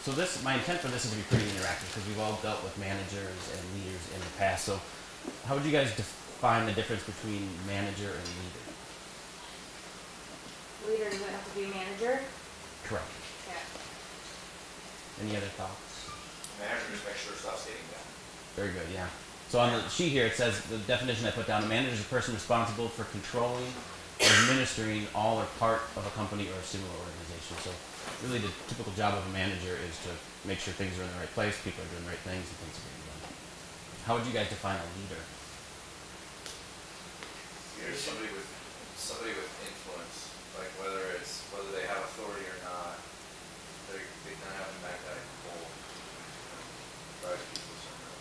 So my intent for this is to be pretty interactive because we've all dealt with managers and leaders in the past. So how would you guys define the difference between manager and leader? Leader doesn't have to be a manager. Correct. Yeah. Any other thoughts? Manager just makes sure stuff's getting done. Very good, yeah. So on the sheet here, it says the definition I put down: a manager is a person responsible for controlling or administering all or part of a company or a similar organization. So really the typical job of a manager is to make sure things are in the right place, people are doing the right things, and things are getting done. How would you guys define a leader? Here's somebody with influence, like whether they have authority or not, they kind of have a magnetic pull, drive people somewhere.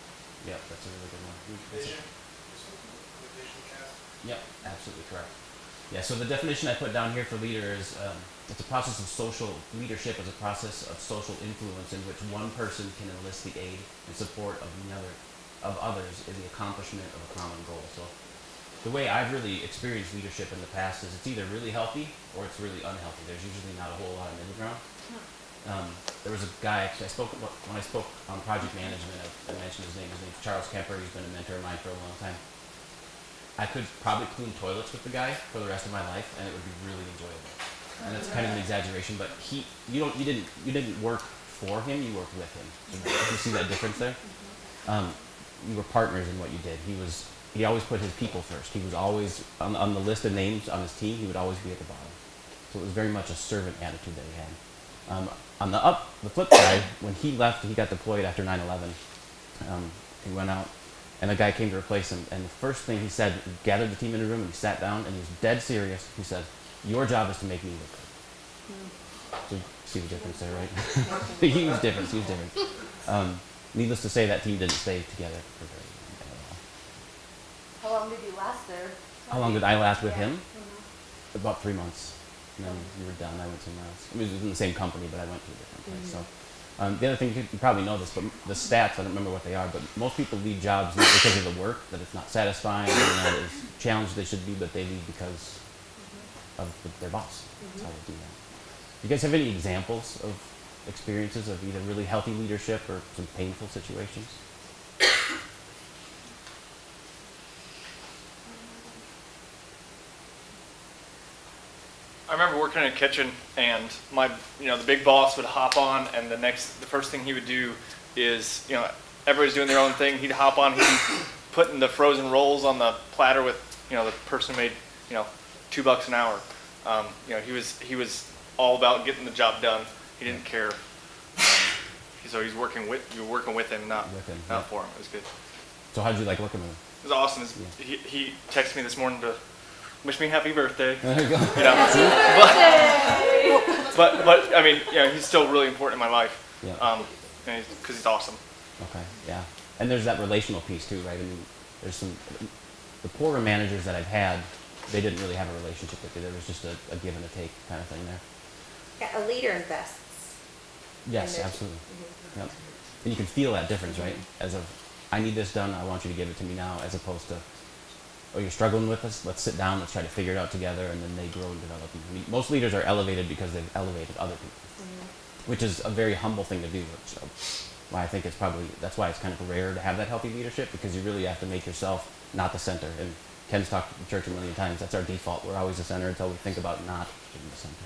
Yep, that's a really good one. Vision. The vision cast. Yep, absolutely correct. Yeah, so the definition I put down here for leader is it's a process of social leadership is a process of social influence in which one person can enlist the aid and support of others in the accomplishment of a common goal. So the way I've really experienced leadership in the past is it's either really healthy or it's really unhealthy. There's usually not a whole lot of middle ground. There was a guy, actually, when I spoke on project management, I mentioned his name. His name's Charles Kemper. He's been a mentor of mine for a long time. I could probably clean toilets with the guy for the rest of my life, and it would be really enjoyable. And that's kind of an exaggeration, but you didn't work for him. You worked with him. You see that difference there? You were partners in what you did. He always put his people first. He was always on the list of names on his team. He would always be at the bottom. So it was very much a servant attitude that he had. On the flip side, when he left, he got deployed after 9/11. He went out, and a guy came to replace him. And the first thing he said, he gathered the team in a room, and he sat down, and he was dead serious. He said, "Your job is to make me look good." So you see the difference there, right? He was different. He was different. Needless to say, that team didn't stay together for very long at all. How long did you last there? How long did I last with him? Mm-hmm. About 3 months. And then we were done. I went somewhere else. I mean, it was in the same company, but I went to a different place. So, the other thing, you probably know this, but the stats, I don't remember what they are, but most people leave jobs not because of the work, that it's not satisfying, or not as challenged they should be, but they leave because of their boss. That's how they do that. Do you guys have any examples of experiences of either really healthy leadership or some painful situations? I remember working in a kitchen, and the big boss would hop on, and the first thing he would do is, everybody's doing their own thing. He'd hop on, he'd be putting the frozen rolls on the platter with, the person who made, $2 an hour. He was all about getting the job done. He didn't care. So you were working with him, not for him. It was good. So how did you like working with him? It was awesome. He texted me this morning to wish me happy birthday. There you go. But I mean, he's still really important in my life. Yeah. Because he's awesome. Okay. Yeah. And there's that relational piece too, right? I mean, the poorer managers that I've had, they didn't really have a relationship with you. There was just a give and a take kind of thing there. Yeah, a leader invests. Yes, absolutely. Yep. And you can feel that difference, right? As of, I need this done, I want you to give it to me now, as opposed to, oh, you're struggling with this, let's sit down, let's try to figure it out together, and then they grow and develop. I mean, most leaders are elevated because they've elevated other people, which is a very humble thing to do. So why I think that's why it's kind of rare to have that healthy leadership, because you really have to make yourself not the center. And Ken's talked to the church a million times, that's our default. We're always the center until we think about not being the center.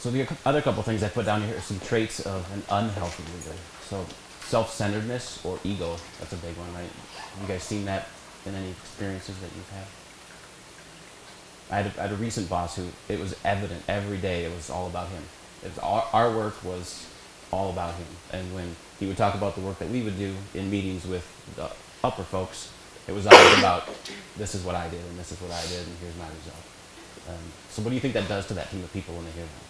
So the other couple things I put down here are some traits of an unhealthy leader. So self-centeredness or ego, that's a big one, right? Have you guys seen that in any experiences that you've had? I had a recent boss who, it was evident every day it was all about him. Our work was all about him. And when he would talk about the work that we would do in meetings with the upper folks, it was always about, this is what I did, and this is what I did, and here's my result. So what do you think that does to that team of people when they hear that?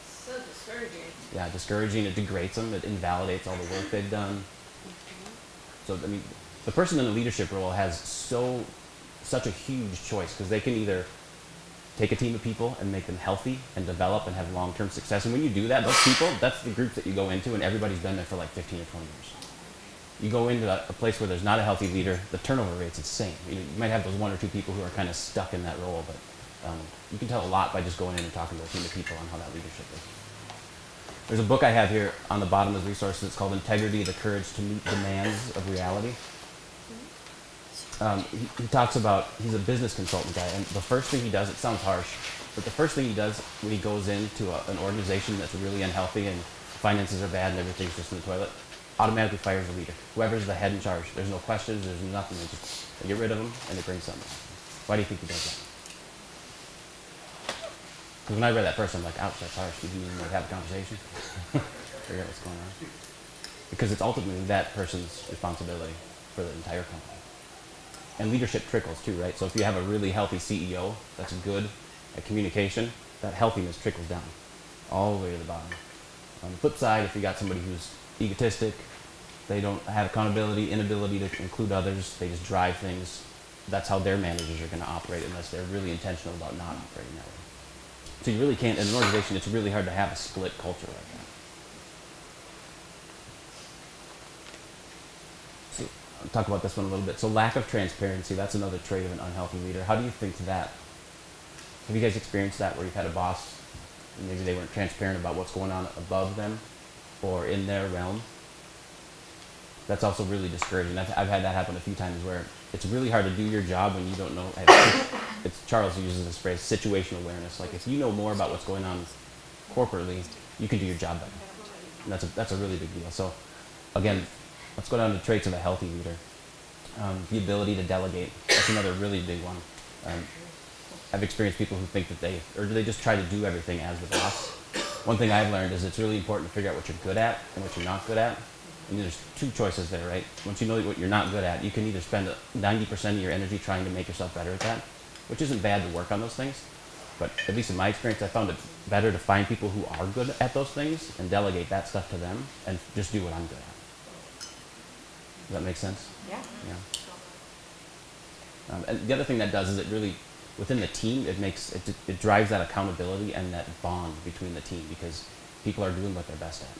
So discouraging. Yeah, discouraging. It degrades them. It invalidates all the work they've done. So, I mean, the person in the leadership role has such a huge choice, because they can either take a team of people and make them healthy and develop and have long-term success. And when you do that, those people, that's the groups that you go into, and everybody's been there for like 15 or 20 years. You go into a place where there's not a healthy leader, the turnover rate's insane. You might have those 1 or 2 people who are kind of stuck in that role, but you can tell a lot by just going in and talking to a team of people on how that leadership is. There's a book I have here on the bottom of the resources. It's called Integrity, the Courage to Meet Demands of Reality. He talks about, he's a business consultant guy, and the first thing he does, it sounds harsh, but the first thing he does when he goes into an organization that's really unhealthy and finances are bad and everything's just in the toilet, automatically fires the leader. Whoever's the head in charge. There's no questions, there's nothing. They get rid of them and they bring something. Why do you think he does that? Because when I read that first, I'm like, ouch, that's harsh. We didn't even like have a conversation. Figure out what's going on. Because it's ultimately that person's responsibility for the entire company. And leadership trickles too, right? So if you have a really healthy CEO that's good at communication, that healthiness trickles down all the way to the bottom. On the flip side, if you got somebody who's egotistic, they don't have accountability, inability to include others, they just drive things, that's how their managers are going to operate unless they're really intentional about not operating that way. So you really can't, in an organization, it's really hard to have a split culture like that. So I'll talk about this one a little bit. So lack of transparency, that's another trait of an unhealthy leader. How do you think that, have you guys experienced that where you've had a boss and maybe they weren't transparent about what's going on above them or in their realm? That's also really discouraging. I've had that happen a few times where it's really hard to do your job when you don't know. It's Charles who uses this phrase, situational awareness. Like if you know more about what's going on corporately, you can do your job better. And that's a really big deal. So again, let's go down to traits of a healthy leader. The ability to delegate. That's another really big one. I've experienced people who think that they just try to do everything as the boss. One thing I've learned is it's really important to figure out what you're good at and what you're not good at. And there's two choices there, right? Once you know what you're not good at, you can either spend 90% of your energy trying to make yourself better at that, which isn't bad to work on those things. But at least in my experience, I found it better to find people who are good at those things and delegate that stuff to them and just do what I'm good at. Does that make sense? Yeah. Yeah. And the other thing that does is it really, within the team, it drives that accountability and that bond between the team because people are doing what they're best at.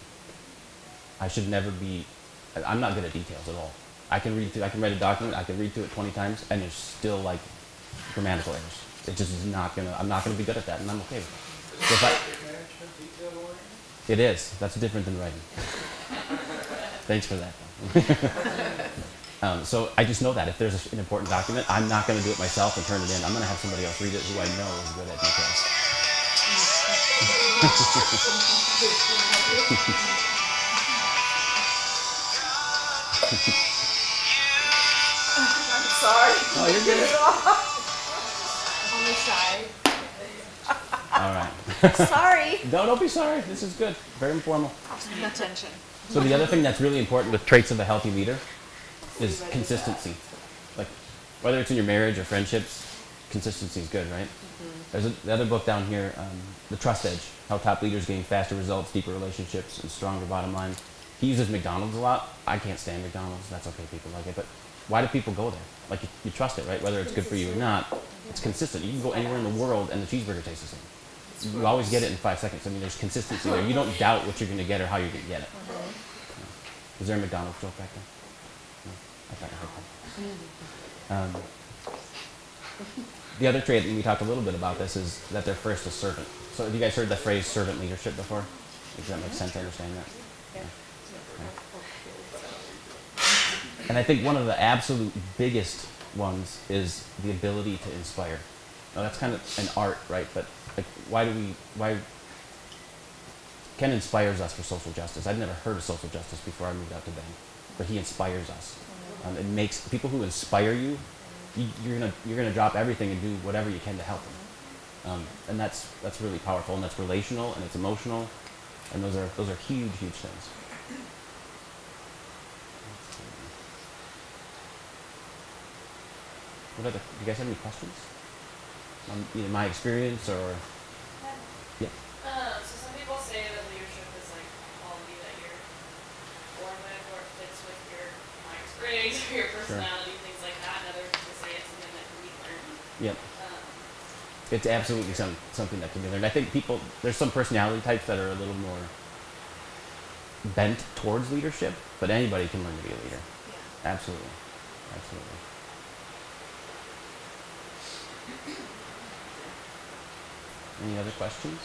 I should never be, I'm not good at details at all. I can write a document, I can read through it 20 times, and there's still like grammatical errors. It just is I'm not gonna be good at that, and I'm okay with it. So it is, that's different than writing. Thanks for that. So I just know that if there's an important document, I'm not gonna do it myself and turn it in. I'm gonna have somebody else read it who I know is good at details. I'm sorry. Oh, you're good. On the side. All right. Sorry. No, don't be sorry. This is good. Very informal. No tension. So the other thing that's really important with traits of a healthy leader is consistency. Like whether it's in your marriage or friendships, consistency is good, right? There's the other book down here, The Trust Edge, How Top Leaders Gain Faster Results, Deeper Relationships, and Stronger Bottom Line. He uses McDonald's a lot. I can't stand McDonald's. That's okay, people like it. But why do people go there? Like you trust it, right? Whether it's good for you or not, it's consistent. You can go anywhere in the world and the cheeseburger tastes the same. You always get it in 5 seconds. I mean, there's consistency there. You don't doubt what you're going to get or how you're going to get it. Is there a McDonald's joke back there? No? I thought I heard that. The other trait, and we talked a little bit about this, is that they're first a servant. So have you guys heard the phrase servant leadership before? Does that make sense? I understand that? Yeah. And I think one of the absolute biggest ones is the ability to inspire. Now that's kind of an art, right? But like, why Ken inspires us for social justice. I'd never heard of social justice before I moved out to Bend, but he inspires us. It makes people who inspire you, you're gonna drop everything and do whatever you can to help them. And that's really powerful, and that's relational, and it's emotional, and those are huge things. Do you guys have any questions on either my experience or? Yeah. So some people say that leadership is like a quality that you're born with or fits with your life experience or your personality, things like that. And other people say it's something that can be learned. Yep. It's absolutely something that can be learned. I think there's some personality types that are a little more bent towards leadership, but anybody can learn to be a leader. Yeah. Absolutely. Any other questions?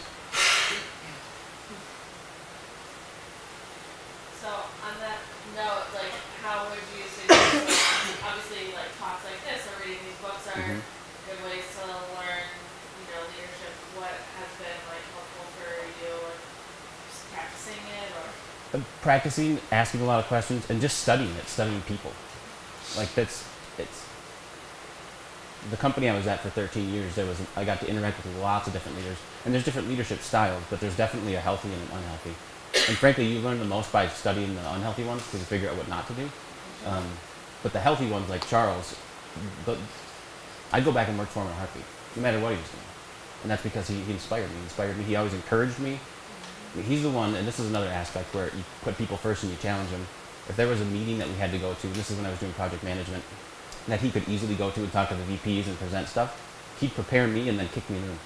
Practicing, asking a lot of questions, and just studying it, studying people. Like it's the company I was at for 13 years. I got to interact with lots of different leaders, and there's different leadership styles, but there's definitely a healthy and an unhealthy. And frankly, you learn the most by studying the unhealthy ones because you figure out what not to do. But the healthy ones, like Charles, I'd go back and work for him in a heartbeat, no matter what he was doing. And that's because he inspired me. He inspired me. He always encouraged me. I mean, he's the one, and this is another aspect where you put people first and you challenge them. If there was a meeting that we had to go to, and this is when I was doing project management, that he could easily go to and talk to the VPs and present stuff, he'd prepare me and then kick me in the room.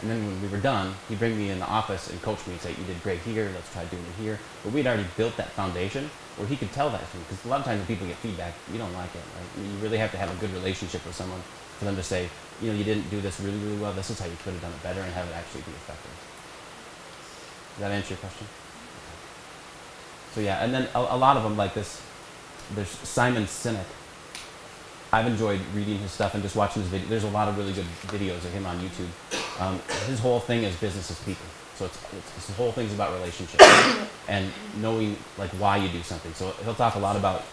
And then when we were done, he'd bring me in the office and coach me and say, you did great here, let's try doing it here. But we'd already built that foundation where he could tell that to me. Because a lot of times when people get feedback, you don't like it, right? I mean, you really have to have a good relationship with someone for them to say, you know, you didn't do this really, really well, this is how you could have done it better and have it actually be effective. Does that answer your question? So yeah, and then a lot of them like this, there's Simon Sinek. I've enjoyed reading his stuff and just watching his video. There's a lot of really good videos of him on YouTube. His whole thing is business is people. So it's the whole thing's about relationships and knowing like why you do something. So he'll talk a lot about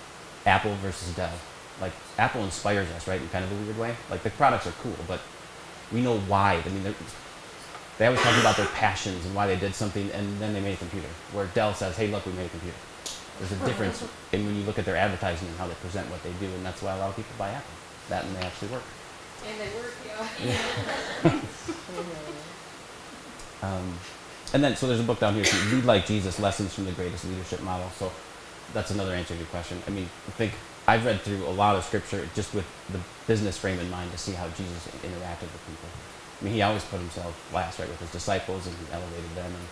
Apple versus Dell. Like Apple inspires us, right, in kind of a weird way. Like the products are cool, but we know why. I mean, they always talk about their passions and why they did something, and then they made a computer. Where Dell says, hey, look, we made a computer. There's a difference in when you look at their advertising and how they present what they do, and that's why a lot of people buy Apple. That and they actually work. And they work, yeah. And then, so there's a book down here, Lead Like Jesus, Lessons from the Greatest Leadership Model. So that's another answer to your question. I mean, I think I've read through a lot of scripture just with the business frame in mind to see how Jesus interacted with people. I mean, he always put himself last, right, with his disciples, and he elevated them. And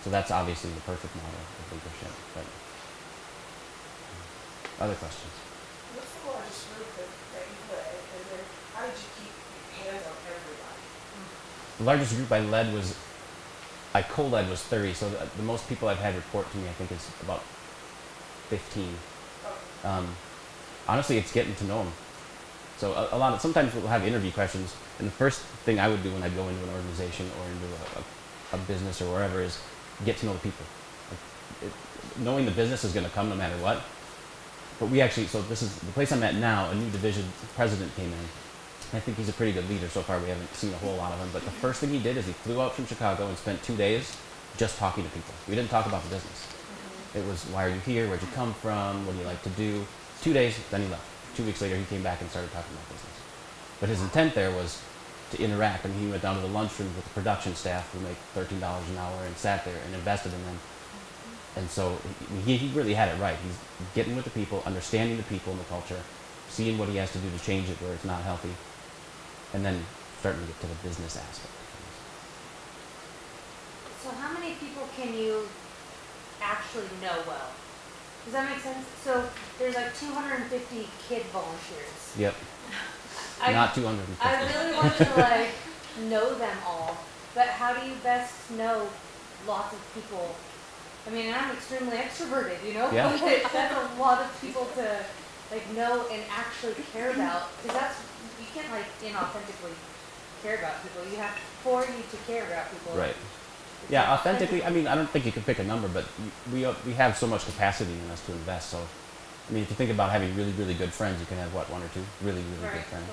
so that's obviously the perfect model of leadership. But other questions? What's the largest group that you led, and then how did you keep hands on everybody? The largest group I led was, I co-led was 30, so the most people I've had report to me, I think, is about 15. Honestly, it's getting to know them. So a lot of, sometimes we'll have interview questions, and the first thing I would do when I go into an organization or into a business or wherever is get to know the people. Knowing the business is going to come no matter what. But we actually, so this is the place I'm at now, a new division president came in. I think he's a pretty good leader so far. We haven't seen a whole lot of him. But the first thing he did is he flew out from Chicago and spent 2 days just talking to people. We didn't talk about the business. It was, why are you here? Where'd you come from? What do you like to do? 2 days, then he left. 2 weeks later, he came back and started talking about business. But his intent there was to interact. I mean, he went down to the lunchroom with the production staff who make $13 an hour and sat there and invested in them. And so he really had it right. He's getting with the people, understanding the people and the culture, seeing what he has to do to change it where it's not healthy, and then starting to get to the business aspect of things. So how many people can you actually know well? Does that make sense? So there's like 250 kid volunteers. Yep. Not 250. I really want to like know them all, but how do you best know lots of people? I mean, I'm extremely extroverted, you know? Yeah. But that's a lot of people to like know and actually care about, because that's, you can't like inauthentically care about people. You have, for you to care about people. Right. Yeah, authentically, I mean, I don't think you can pick a number, but we have so much capacity in us to invest. So, I mean, if you think about having really, really good friends, you can have, what, 1 or 2 really, really Right. good friends.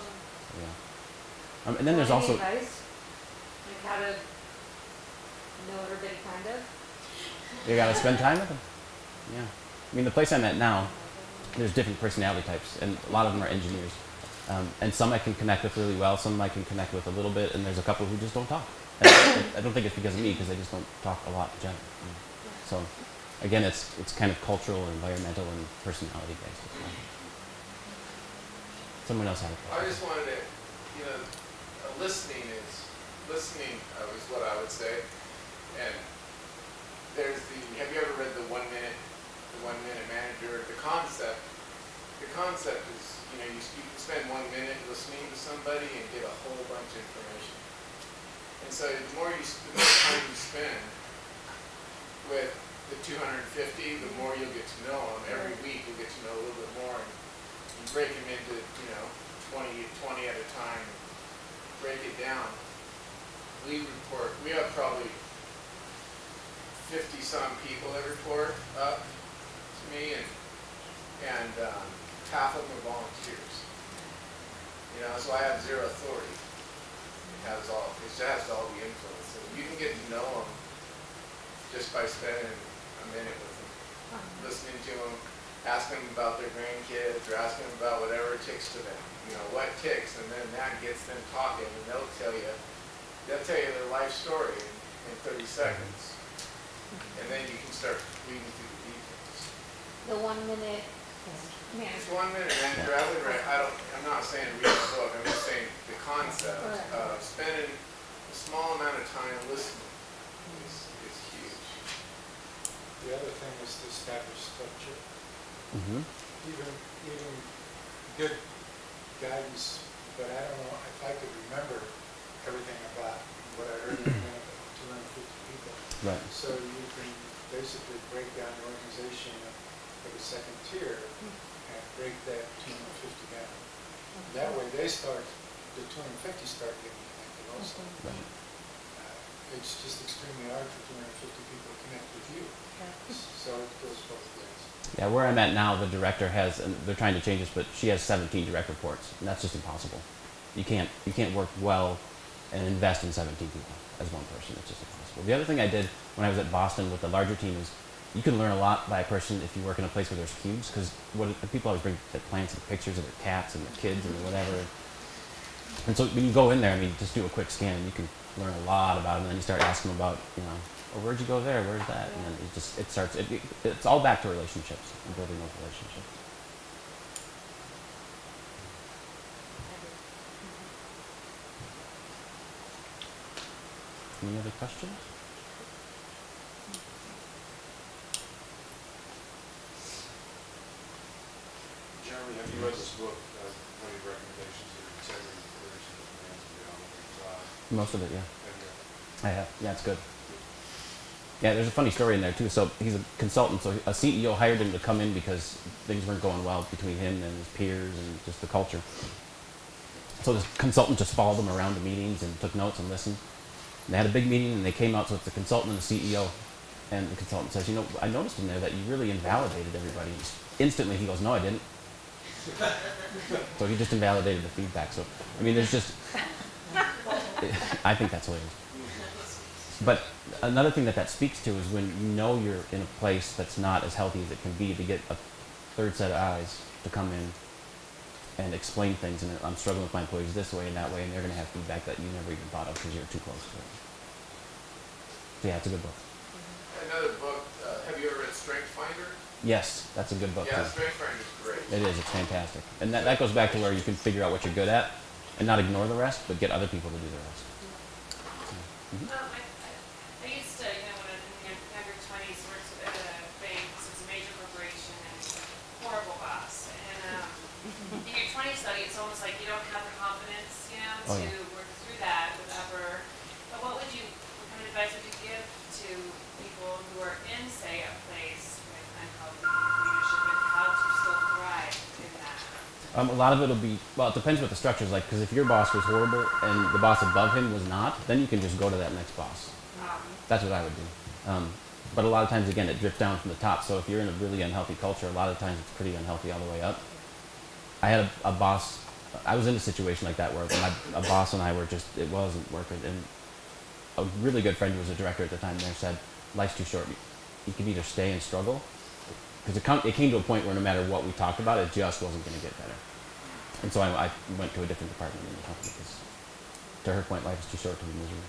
Yeah. And then there's Any also... advice? Like how to know everybody kind of? You gotta spend time with them. Yeah. I mean, the place I'm at now, there's different personality types, and a lot of them are engineers. And some I can connect with really well, some I can connect with a little bit, and there's a couple who just don't talk. And I don't think it's because of me, because they just don't talk a lot in general. So, again, it's kind of cultural, environmental, and personality based as well. Someone else had a question. I just wanted to, listening is what I would say. And there's have you ever read the 1 Minute Manager? The concept is, you can spend 1 minute listening to somebody and get a whole bunch of information. And so the more time you spend with the 250, the more you'll get to know them. Every week you'll get to know a little bit more. And you break them into, 20 at a time. Break it down. We have probably 50 50-some people that report up to me, and half of them are volunteers. You know, so I have zero authority. It has all the influence. And you can get to know them just by spending a minute with them, listening to them, asking them about their grandkids, or asking them about whatever ticks to them. You know, what ticks, and then that gets them talking, and they'll tell you their life story in 30 seconds. And then you can start reading through the details. The 1 minute man. It's 1 minute, and I'm not saying read the book, I'm just saying the concept of spending a small amount of time listening is huge. The other thing is to establish structure. Mm-hmm. Even good guidance, but I don't know if I could remember everything about what I heard in a minute of 250 people. Right. So you can basically break down the organization for the second tier and break that 250 down. That way the 250 start getting connected also. Right. It's just extremely hard for 250 people to connect with you. So it goes both ways. Yeah, where I'm at now, the director has, and they're trying to change this, but she has 17 direct reports, and that's just impossible. You can't work well and invest in 17 people as one person. It's just impossible. The other thing I did when I was at Boston with the larger team is you can learn a lot by a person if you work in a place where there's cubes, because what the people always bring their plants and pictures of their cats and their kids and whatever. And so when you go in there, I mean, just do a quick scan and you can learn a lot about them, and then you start asking them about, you know, oh, where'd you go there? Where's that? And then it's all back to relationships and building those relationships. Any other questions? Jeremy, have you read this book, What are your recommendations of integrity, courage, and demands beyond what we desire? Most of it, yeah. Have you? I have. Yeah, it's good. Yeah, there's a funny story in there too. So he's a consultant. So a CEO hired him to come in because things weren't going well between him and his peers and just the culture. So this consultant just followed them around the meetings and took notes and listened. And they had a big meeting and they came out. So it's the consultant and the CEO. And the consultant says, you know, I noticed in there that you really invalidated everybody. Instantly he goes, no, I didn't. So he just invalidated the feedback. So, I mean, there's just, I think that's what it is. But another thing that speaks to is when you know you're in a place that's not as healthy as it can be, to get a third set of eyes to come in and explain things, and I'm struggling with my employees this way and that way, and they're going to have feedback that you never even thought of because you're too close to it. So yeah, it's a good book. Another book, have you ever read Strength Finder? Yes, that's a good book Yeah, too. Strength Finder is great. It is, it's fantastic. And that goes back to where you can figure out what you're good at and not ignore the rest, but get other people to do the rest. I used to, you know, when in your younger 20s, worked at a bank, so it's a major corporation, and it's a horrible boss. And in your 20s, though, it's almost like you don't have the confidence, you know, Oh, to yeah. work through that without. But what kind of advice would you give to people who are in, say, a place with unhealthy leadership, and how to still thrive in that? A lot of it will be, well, it depends what the structure is like, because if your boss was horrible and the boss above him was not, then you can just go to that next boss. That's what I would do. But a lot of times, again, it drifts down from the top. So if you're in a really unhealthy culture, a lot of times it's pretty unhealthy all the way up. I had a boss, I was in a situation like that where a boss and I were just, it wasn't working. And a really good friend who was a director at the time there said, life's too short. You can either stay and struggle, because it came to a point where no matter what we talked about, it just wasn't going to get better. And so I went to a different department in the company because, to her point, life is too short to be miserable.